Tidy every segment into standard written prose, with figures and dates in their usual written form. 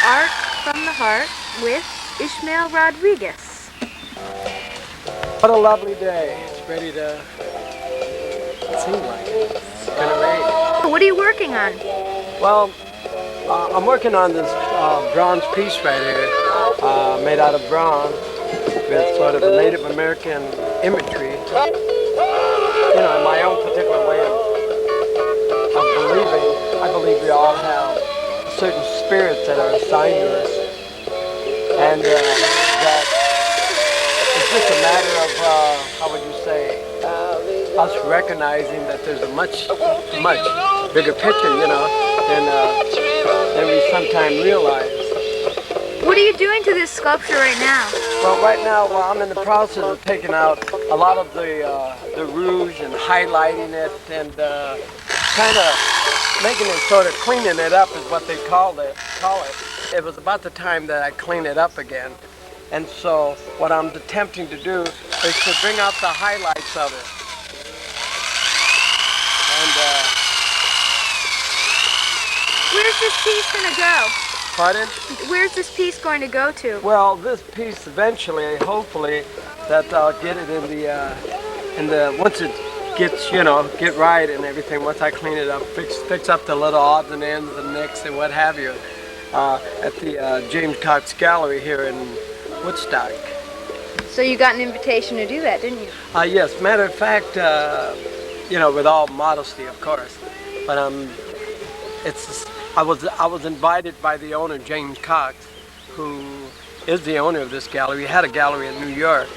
Art from the Heart with Ishmael Rodriguez. What a lovely day. It's ready to, it seems like it's gonna rain. What are you working on? Well, I'm working on this bronze piece right here, made out of bronze with sort of a Native American imagery. You know, in my own particular way of believing, I believe we all have certain spirits that are assigned to us, and that it's just a matter of, how would you say, us recognizing that there's a much bigger picture, you know, than we sometimes realize. What are you doing to this sculpture right now? Well, right now, I'm in the process of taking out a lot of the rouge and highlighting it and kind of making it, sort of cleaning it up is what they call it. It was about the time that I clean it up again. And so what I'm attempting to do is to bring out the highlights of it. And Where's this piece going to go? pardon? Where's this piece going to go to? Well, this piece eventually, hopefully, that I'll get it in the once it gets, you know, get right and everything. Once I clean it up, fix up the little odds and ends, the nicks and what have you, at the James Cox Gallery here in Woodstock. So you got an invitation to do that, didn't you? Yes. Matter of fact, you know, with all modesty, of course, but I was invited by the owner, James Cox, who is the owner of this gallery. He had a gallery in New York,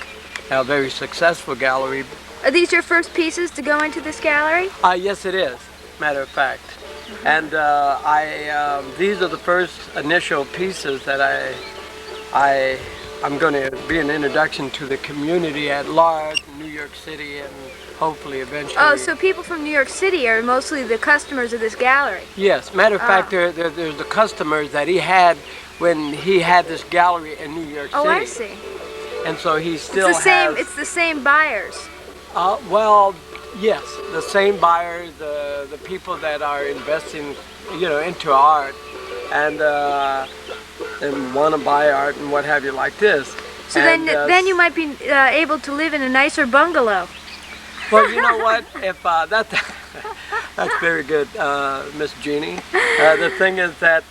a very successful gallery. Are these your first pieces to go into this gallery? Yes, it is, matter of fact. And these are the first initial pieces that I'm going to be an introduction to the community at large in New York City and hopefully eventually. Oh, so people from New York City are mostly the customers of this gallery? Yes, matter of fact, there's the customers that he had when he had this gallery in New York City. Oh, I see. And so he still It's the same buyers. Well, yes, the same buyers, the people that are investing, you know, into art and want to buy art and what have you like this. So then you might be able to live in a nicer bungalow. Well, you know what? If that's very good, Miss Jeannie. The thing is that,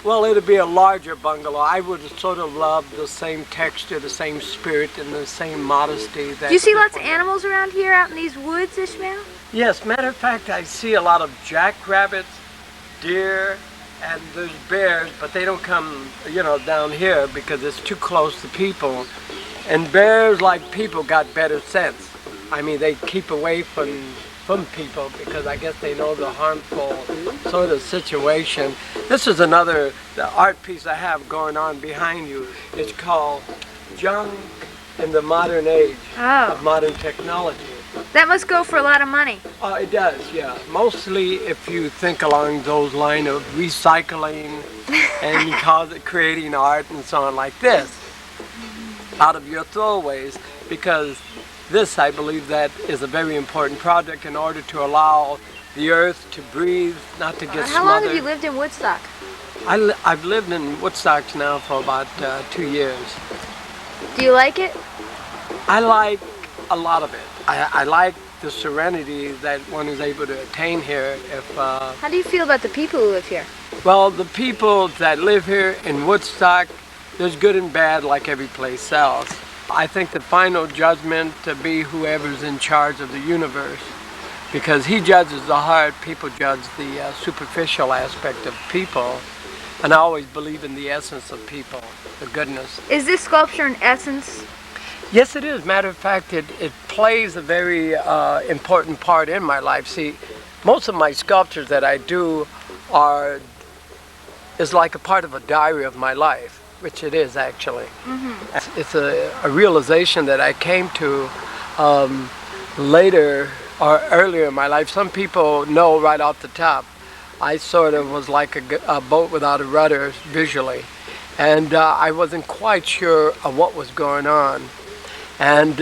well, it'll be a larger bungalow. I would sort of love the same texture, the same spirit, and the same modesty. That Do you see lots of animals around here, out in these woods, Ishmael? Yes, matter of fact, I see a lot of jackrabbits, deer, and there's bears, but they don't come, you know, down here because it's too close to people. And bears, like people, got better sense. I mean, they keep away from people because I guess they know the harmful sort of situation. This is the art piece I have going on behind you. It's called Junk in the Modern Age of Modern Technology. That must go for a lot of money. It does, yeah. Mostly if you think along those lines of recycling and creating art and so on like this out of your throwaways, because this, I believe, that is a very important project in order to allow the earth to breathe, not to get smothered. How long have you lived in Woodstock? I've lived in Woodstock now for about 2 years. Do you like it? I like a lot of it. I like the serenity that one is able to attain here. How do you feel about the people who live here? Well, the people that live here in Woodstock, there's good and bad like every place else. I think the final judgment to be whoever's in charge of the universe, because he judges the heart, people judge the superficial aspect of people, and I always believe in the essence of people, the goodness. Is this sculpture an essence? Yes, it is. Matter of fact, it plays a very important part in my life. See, most of my sculptures that I do is like a part of a diary of my life, which it is actually. Mm-hmm. It's a realization that I came to later or earlier in my life. Some people know right off the top. I sort of was like a boat without a rudder visually, and I wasn't quite sure of what was going on. And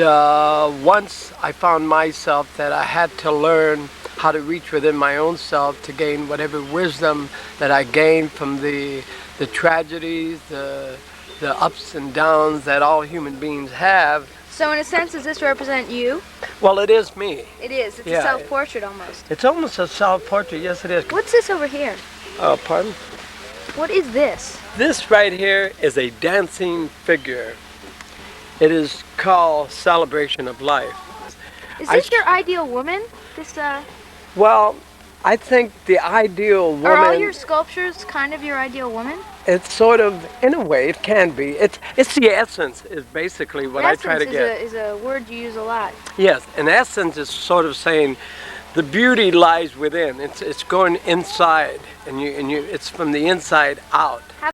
once I found myself that I had to learn how to reach within my own self to gain whatever wisdom that I gained from the the tragedies, the ups and downs that all human beings have. So in a sense, does this represent you? Well, it is me. It is. It's Yeah. a self-portrait almost. It's almost a self-portrait. Yes, it is. What's this over here? Oh, pardon? What is this? This right here is a dancing figure. It is called Celebration of Life. Is this your ideal woman? This Well, I think the ideal woman. Are all your sculptures kind of your ideal woman? It's sort of, in a way, it can be. It's the essence is basically what I try to get. Essence is a word you use a lot. Yes, an essence is sort of saying the beauty lies within. It's going inside, and it's from the inside out. How